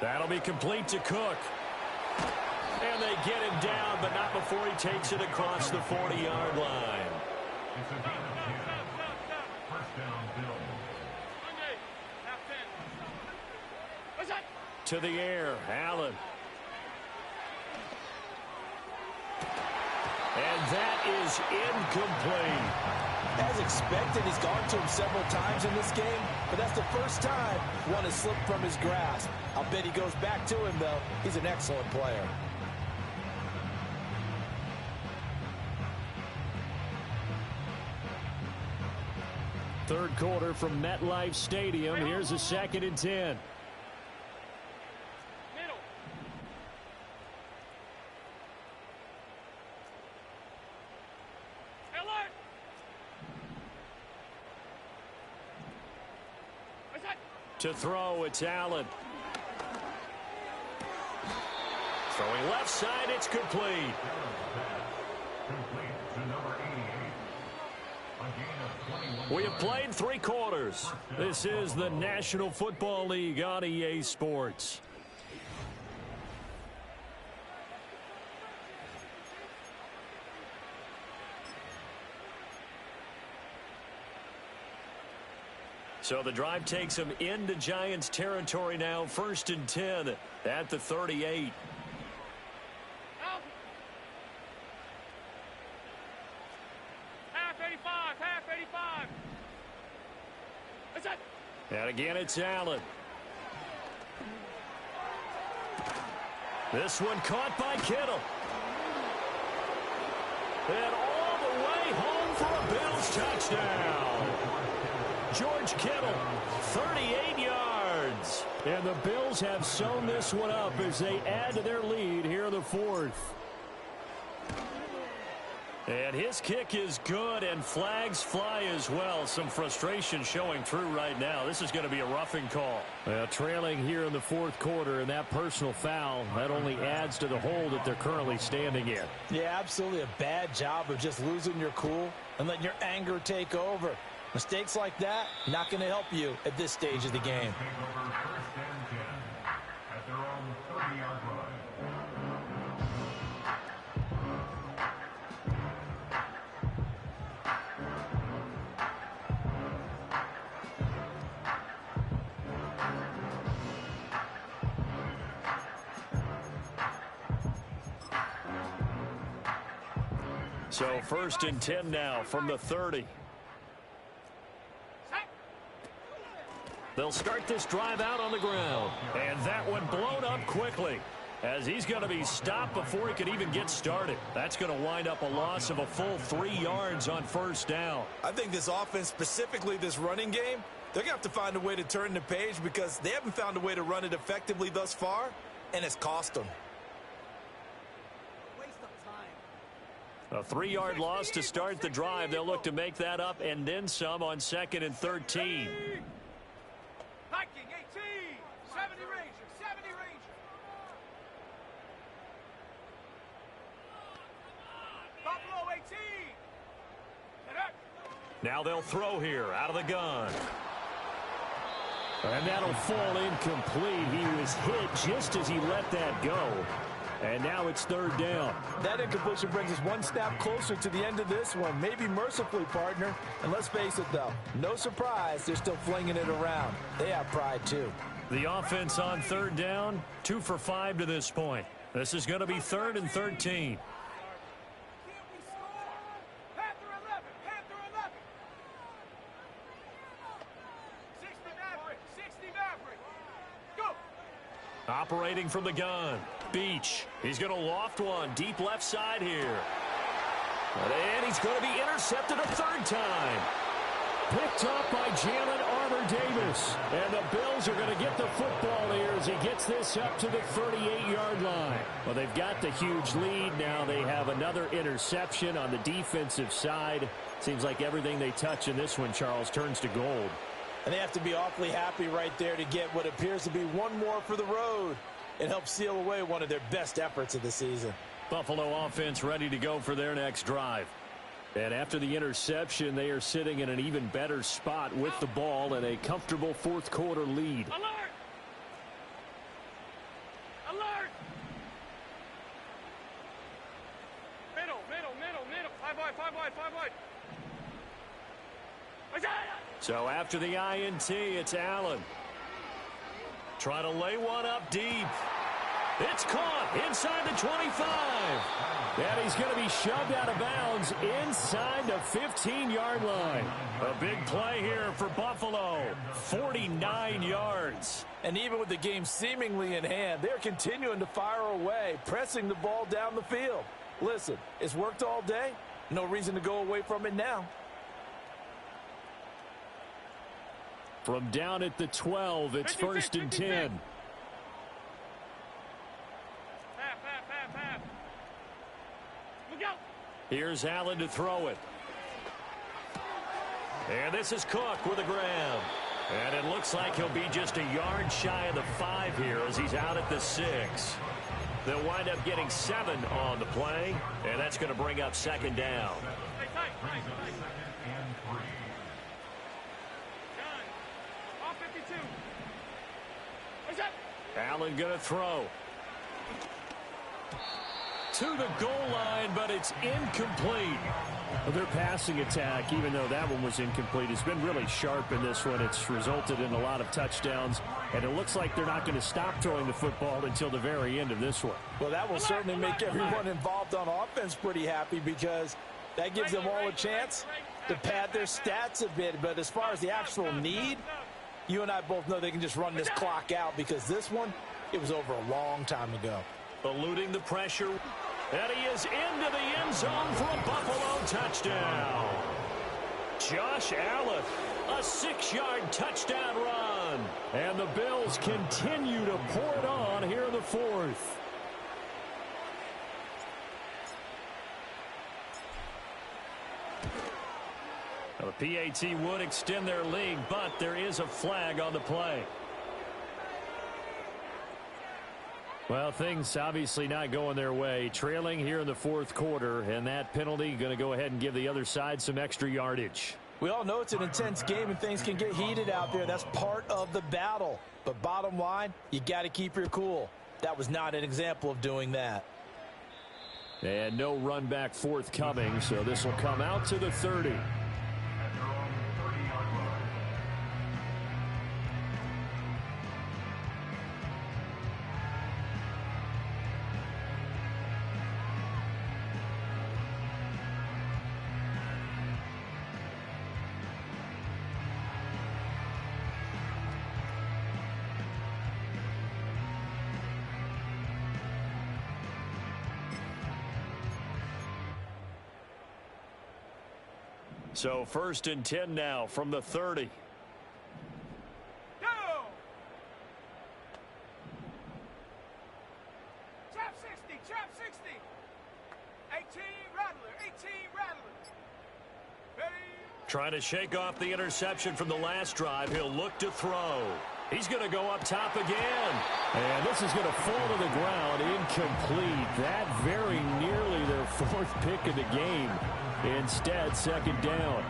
That'll be complete to Cook. And they get him down, but not before he takes it across the 40-yard line. It's a gain of 10. First down, Bills. To the air, Allen. And that is incomplete. As expected, he's gone to him several times in this game, but that's the first time one has slipped from his grasp. I'll bet he goes back to him, though. He's an excellent player. Third quarter from MetLife Stadium. Here's a 2nd and 10. To throw, it's Allen. Throwing left side, it's complete. Complete to number 88. A gain of 21. We have played 3 quarters. This is the National Football League on EA Sports. So the drive takes them into Giants territory now. 1st and 10 at the 38. Half 85. That's it. And again, it's Allen. This one caught by Kittle. And all the way home for a Bills touchdown. George Kittle, 38 yards. And the Bills have sewn this one up as they add to their lead here in the 4th. And his kick is good, and flags fly as well. Some frustration showing through right now. This is going to be a roughing call. Trailing here in the 4th quarter, and that personal foul, that only adds to the hole that they're currently standing in. Yeah, absolutely a bad job of just losing your cool and letting your anger take over. Mistakes like that, not going to help you at this stage of the game. Take over 1st and 10 at their own 30-yard line. So 1st and 10 now from the 30. They'll start this drive out on the ground. And that one blown up quickly. as he's going to be stopped before he could even get started. That's going to wind up a loss of a full 3 yards on first down. I think this offense, specifically this running game, they're going to have to find a way to turn the page because they haven't found a way to run it effectively thus far, and it's cost them. A 3-yard loss to start the drive. They'll look to make that up and then some on 2nd and 13. Hiking 18, 70 Ranger, 70 Ranger. Buffalo 18. Now they'll throw here out of the gun. And that'll fall incomplete. He was hit just as he let that go. And now it's 3rd down. That incompletion brings us one snap closer to the end of this one. Maybe mercifully, partner. And let's face it, though, no surprise, they're still flinging it around. They have pride, too. The offense on 3rd down, 2 for 5 to this point. This is going to be 3rd and 13. Operating from the gun, Beach. He's going to loft one deep left side here. And he's going to be intercepted a 3rd time. Picked up by Jalen Armour-Davis. And the Bills are going to get the football here as he gets this up to the 38-yard line. Well, they've got the huge lead. Now they have another interception on the defensive side. Seems like everything they touch in this one, Charles, turns to gold. And they have to be awfully happy right there to get what appears to be one more for the road and help seal away one of their best efforts of the season. Buffalo offense ready to go for their next drive. And after the interception, they are sitting in an even better spot with the ball and a comfortable 4th quarter lead. Alert! Alert! Middle. 5 wide. So after the INT, it's Allen. Trying to lay one up deep. It's caught inside the 25. And he's going to be shoved out of bounds inside the 15-yard line. A big play here for Buffalo. 49 yards. And even with the game seemingly in hand, they're continuing to fire away, pressing the ball down the field. Listen, it's worked all day. No reason to go away from it now. From down at the 12, it's 1st and 10. Look out! Here's Allen to throw it. And this is Cook with a grab. And it looks like he'll be just a yard shy of the 5 here as he's out at the 6. They'll wind up getting 7 on the play, and that's going to bring up 2nd down. Stay tight. Off 52. What's that? Allen going to throw. To the goal line, but it's incomplete. Well, their passing attack, even though that one was incomplete, has been really sharp in this one. It's resulted in a lot of touchdowns, and it looks like they're not going to stop throwing the football until the very end of this one. Well, that will certainly make everyone involved on offense pretty happy because that gives them all a chance to pad their stats a bit. But as far as the actual need, you and I both know they can just run this clock out because this one, it was over a long time ago. Eluding the pressure. And he is into the end zone for a Buffalo touchdown. Josh Allen, a 6-yard touchdown run. And the Bills continue to pour it on here in the 4th. Now, the PAT would extend their lead, but there is a flag on the play. Well, things obviously not going their way. Trailing here in the 4th quarter, and that penalty going to go ahead and give the other side some extra yardage. We all know it's an intense game and things can get heated out there. That's part of the battle. But bottom line, you got to keep your cool. That was not an example of doing that. And no run back forthcoming, so this will come out to the 30. So 1st and 10 now from the 30. Go! Trap 60, trap 60. 18 Rattler, 18 Rattler. Ready? Trying to shake off the interception from the last drive. He'll look to throw. He's going to go up top again. And this is going to fall to the ground. Incomplete. That very nearly their 4th pick of the game. Instead, 2nd down.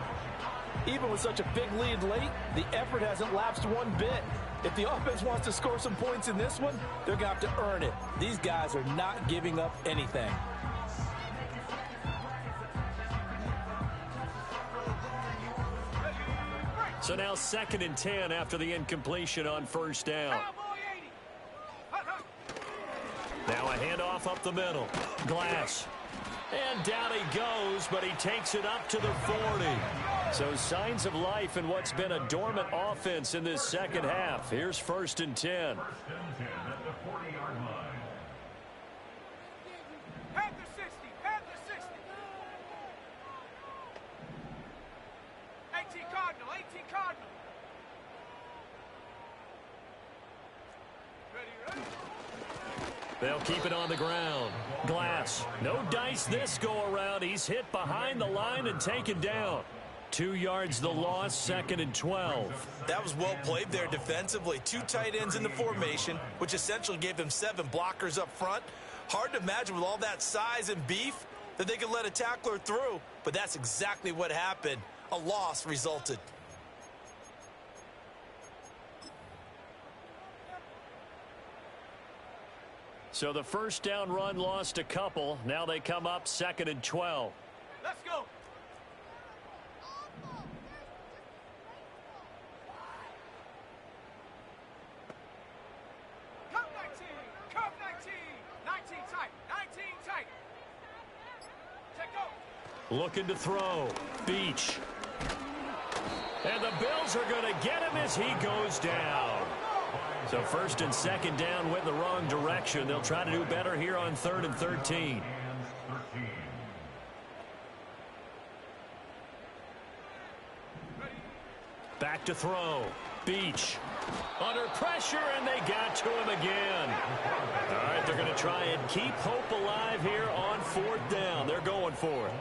Even with such a big lead late, the effort hasn't lapsed one bit. If the offense wants to score some points in this one, they're going to have to earn it. These guys are not giving up anything. So now 2nd and 10 after the incompletion on 1st down. Now a handoff up the middle. Glass. And down he goes, but he takes it up to the 40. So signs of life in what's been a dormant offense in this second half. Here's 1st and 10. 1st and 10 at the 40-yard line. Panther 60, Panther 60. 18 Cardinal, 18 Cardinal. Ready, ready. They'll keep it on the ground. Glass. No dice this go-around. He's hit behind the line and taken down. 2 yards the loss, 2nd and 12. That was well played there defensively. 2 tight ends in the formation, which essentially gave them 7 blockers up front. Hard to imagine with all that size and beef that they could let a tackler through, but that's exactly what happened. A loss resulted. So the 1st down run lost a couple. Now they come up 2nd and 12. Let's go. Curve 19, curve 19. 19 tight, 19 tight. Check go. Looking to throw. Beach. And the Bills are going to get him as he goes down. So 1st and 2nd down went the wrong direction. They'll try to do better here on 3rd and 13. Back to throw. Beach. Under pressure, and they got to him again. All right, they're going to try and keep hope alive here on 4th down. They're going for it.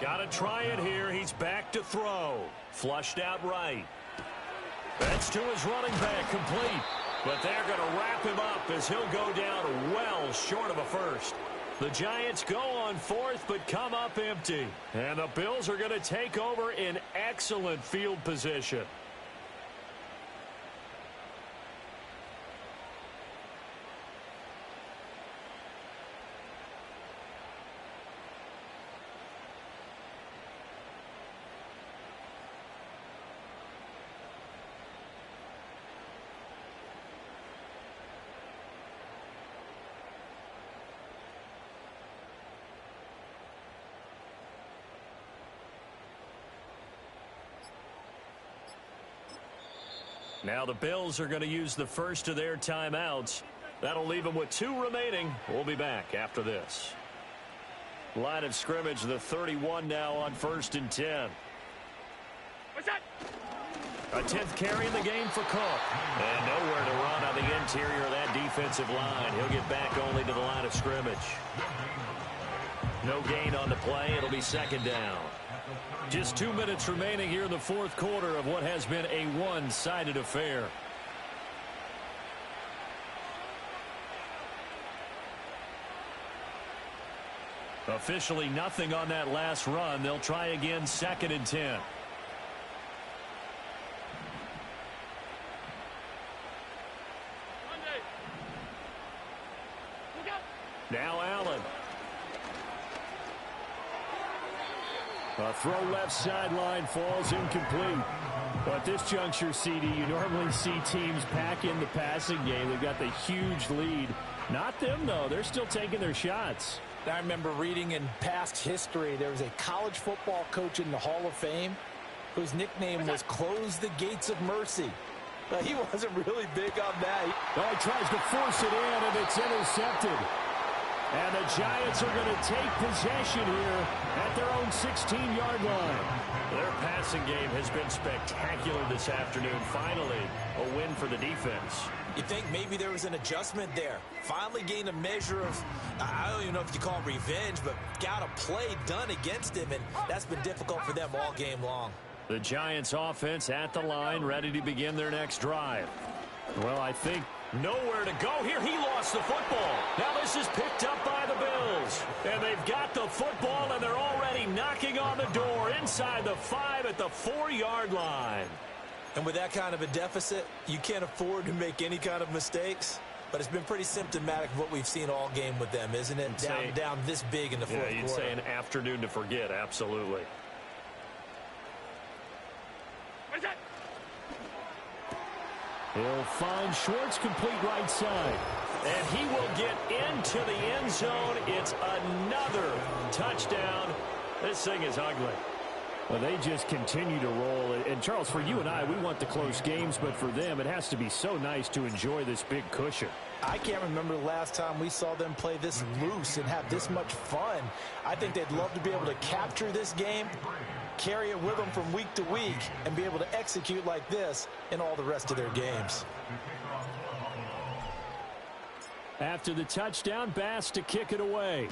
Got to try it here. He's back to throw. Flushed out right. That's to his running back, complete. But they're going to wrap him up as he'll go down well short of a first. The Giants go on 4th but come up empty. And the Bills are going to take over in excellent field position. Now the Bills are going to use the first of their timeouts. That'll leave them with 2 remaining. We'll be back after this. Line of scrimmage, the 31 now on 1st and 10. What's that? A 10th carry in the game for Cook. And nowhere to run on the interior of that defensive line. He'll get back only to the line of scrimmage. No gain on the play. It'll be 2nd down. Just 2 minutes remaining here in the 4th quarter of what has been a one-sided affair. Officially nothing on that last run. They'll try again 2nd and 10. Now Allen. A throw left sideline falls incomplete. But at this juncture, CD, you normally see teams pack in the passing game. They've got the huge lead. Not them, though. They're still taking their shots. I remember reading in past history, there was a college football coach in the Hall of Fame whose nickname was Close the Gates of Mercy. But he wasn't really big on that. Oh, he tries to force it in, and it's intercepted. And the Giants are going to take possession here at their own 16-yard line. Their passing game has been spectacular this afternoon. Finally, a win for the defense. You think maybe there was an adjustment there. Finally gained a measure of, I don't even know if you call it revenge, but got a play done against him, and that's been difficult for them all game long. The Giants offense at the line, ready to begin their next drive. Well, I think nowhere to go here. He lost the football. Now this is picked up by the Bills. And they've got the football, and they're already knocking on the door inside the 5 at the 4-yard line. And with that kind of a deficit, you can't afford to make any kind of mistakes. But it's been pretty symptomatic of what we've seen all game with them, isn't it? Down this big in the fourth quarter. Yeah, you'd say an afternoon to forget, absolutely. he'll find Schwartz complete right side. And he will get into the end zone. It's another touchdown. This thing is ugly. Well, they just continue to roll. And, Charles, for you and I, we want the close games, but for them, it has to be so nice to enjoy this big cushion. I can't remember the last time we saw them play this loose and have this much fun. I think they'd love to be able to capture this game, carry it with them from week to week, and be able to execute like this in all the rest of their games. After the touchdown, Bass to kick it away.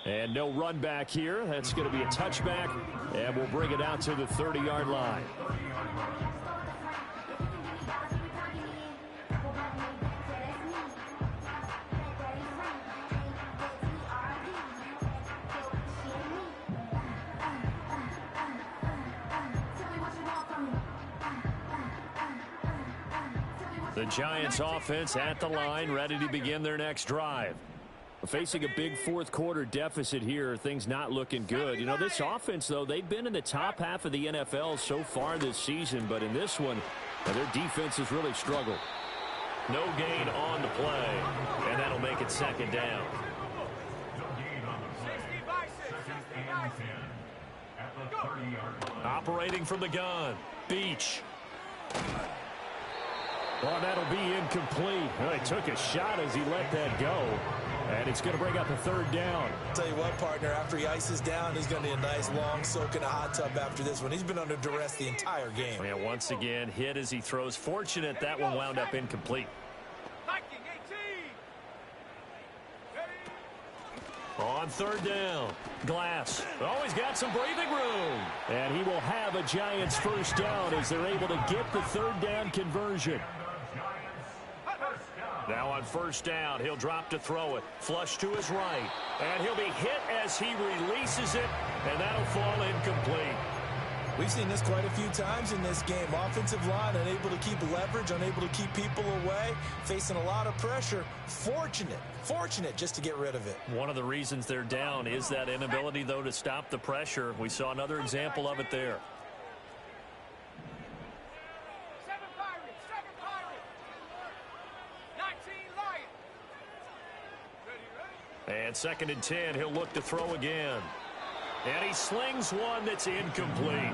And no run back here. That's going to be a touchback, and we'll bring it out to the 30-yard line. The Giants offense at the line, ready to begin their next drive. Facing a big fourth quarter deficit here, things not looking good. You know, this offense, though, they've been in the top half of the NFL so far this season, but in this one, their defense has really struggled. No gain on the play, and that'll make it second down. Operating from the gun, Beach. Well, that'll be incomplete. Well, he took a shot as he let that go. And it's going to bring up a third down. I'll tell you what, partner, after he ices down, he's going to need a nice long soak in a hot tub after this one. He's been under duress the entire game. Yeah, once again, hit as he throws. Fortunate that one wound up incomplete. On third down, Glass. Always got some breathing room. And he will have a Giants first down as they're able to get the third down conversion. Now on first down, he'll drop to throw it. Flush to his right. And he'll be hit as he releases it, and that'll fall incomplete. We've seen this quite a few times in this game. Offensive line unable to keep leverage, unable to keep people away, facing a lot of pressure. Fortunate just to get rid of it. One of the reasons they're down is that inability, though, to stop the pressure. We saw another example of it there. And second and 10, he'll look to throw again. And he slings one that's incomplete.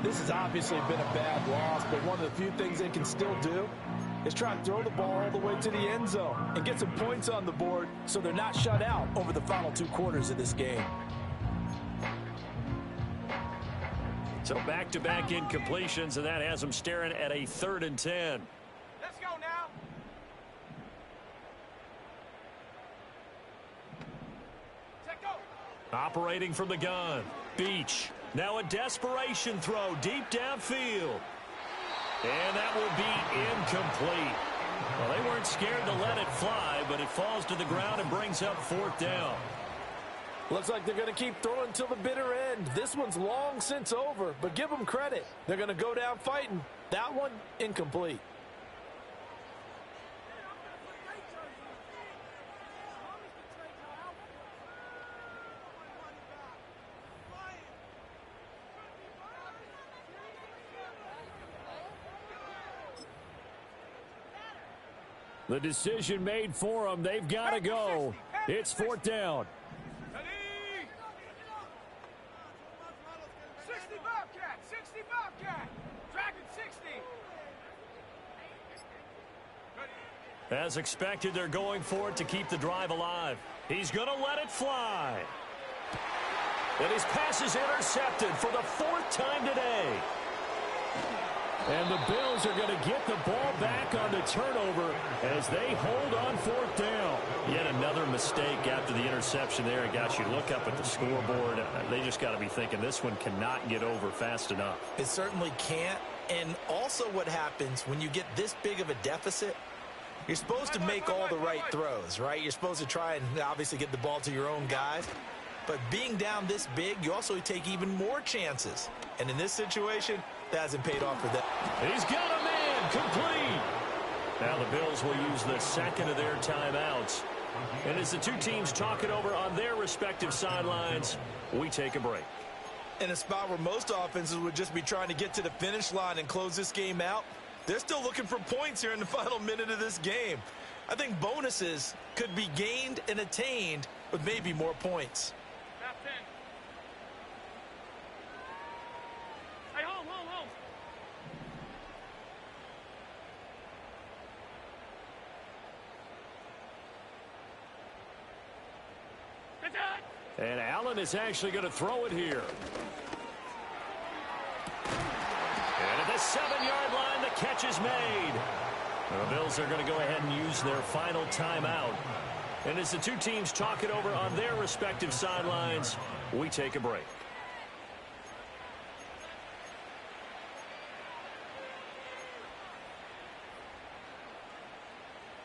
This has obviously been a bad loss, but one of the few things they can still do is try to throw the ball all the way to the end zone and get some points on the board so they're not shut out over the final 2 quarters of this game. So back-to-back incompletions, and that has them staring at a 3rd and 10. Let's go now. Operating from the gun, Beach. Now a desperation throw deep downfield. And that will be incomplete. Well, they weren't scared to let it fly, but it falls to the ground and brings up 4th down. Looks like they're going to keep throwing till the bitter end. This one's long since over, but give them credit. They're going to go down fighting. That one, incomplete. The decision made for them. They've got to go. It's 4th down. 60 Bobcat, 60 Bobcat. Dragon 60. As expected, they're going for it to keep the drive alive. He's going to let it fly. And his pass is intercepted for the fourth time today. And the Bills are going to get the ball back on the turnover as they hold on fourth down. Yet another mistake after the interception there. It got you to look up at the scoreboard. They just got to be thinking this one cannot get over fast enough. It certainly can't. And also what happens when you get this big of a deficit, you're supposed to make all the right throws, right? You're supposed to try and obviously get the ball to your own guys. But being down this big, you also take even more chances. And in this situation, that hasn't paid off for them. He's got a man complete. Now the Bills will use the second of their timeouts. And as the two teams talk it over on their respective sidelines, we take a break. In a spot where most offenses would just be trying to get to the finish line and close this game out, they're still looking for points here in the final minute of this game. I think bonuses could be gained and attained with maybe more points. Hey, home. And Allen is actually going to throw it here. And at the 7-yard line, the catch is made. The Bills are going to go ahead and use their final timeout. And as the two teams talk it over on their respective sidelines, we take a break.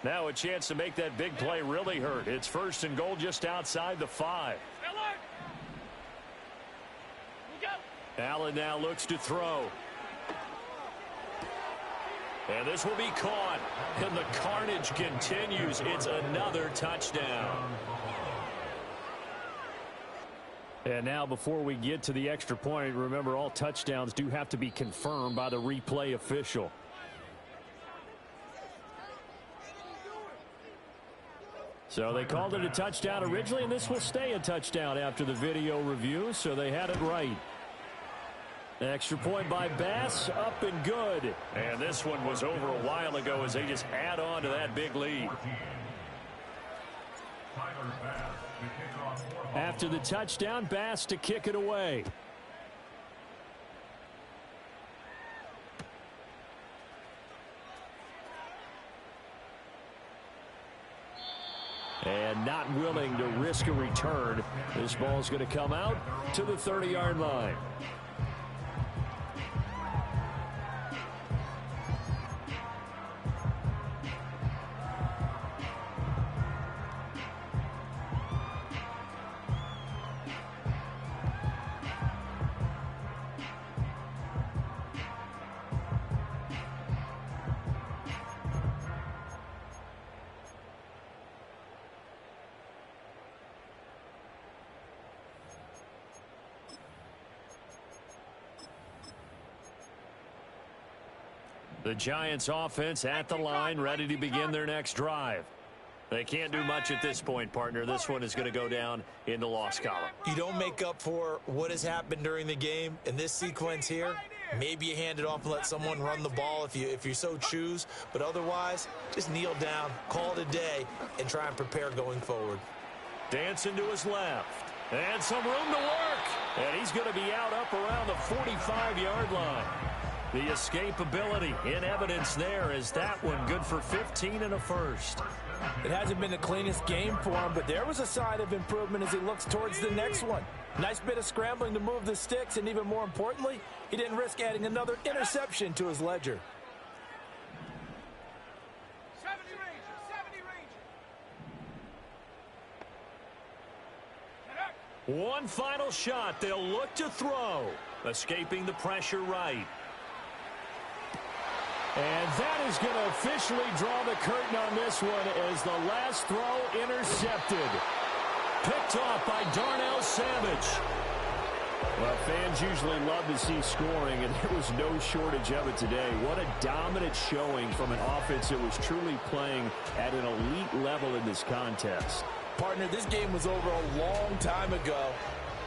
Now a chance to make that big play really hurt. It's 1st and goal just outside the 5. Allen now looks to throw. And this will be caught. And the carnage continues. It's another touchdown. And now before we get to the extra point, remember all touchdowns do have to be confirmed by the replay official. So they called it a touchdown originally, and this will stay a touchdown after the video review, so they had it right. Extra point by Bass, up and good. And this one was over a while ago as they just add on to that big lead. After the touchdown, Bass to kick it away. And not willing to risk a return. This ball's going to come out to the 30-yard line. The Giants offense at the line, ready to begin their next drive. They can't do much at this point, partner. This one is going to go down in the loss column. You don't make up for what has happened during the game in this sequence here. Maybe you hand it off and let someone run the ball if you so choose. But otherwise, just kneel down, call it a day, and try and prepare going forward. Dancing to his left. And some room to work. And he's going to be out up around the 45-yard line. The escapability in evidence there is that one good for 15 and a first. It hasn't been the cleanest game for him, but there was a sign of improvement as he looks towards the next one. Nice bit of scrambling to move the sticks, and even more importantly, he didn't risk adding another interception to his ledger. 70 Ranger. One final shot. They'll look to throw. Escaping the pressure right. And that is going to officially draw the curtain on this one as the last throw intercepted. Picked off by Darnell Savage. Well, fans usually love to see scoring, and there was no shortage of it today. What a dominant showing from an offense that was truly playing at an elite level in this contest. Partner, this game was over a long time ago.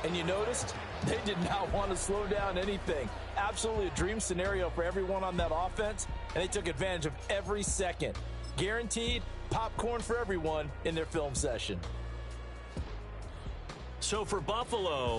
And you noticed they did not want to slow down anything. Absolutely a dream scenario for everyone on that offense, and they took advantage of every second. Guaranteed popcorn for everyone in their film session. So for Buffalo,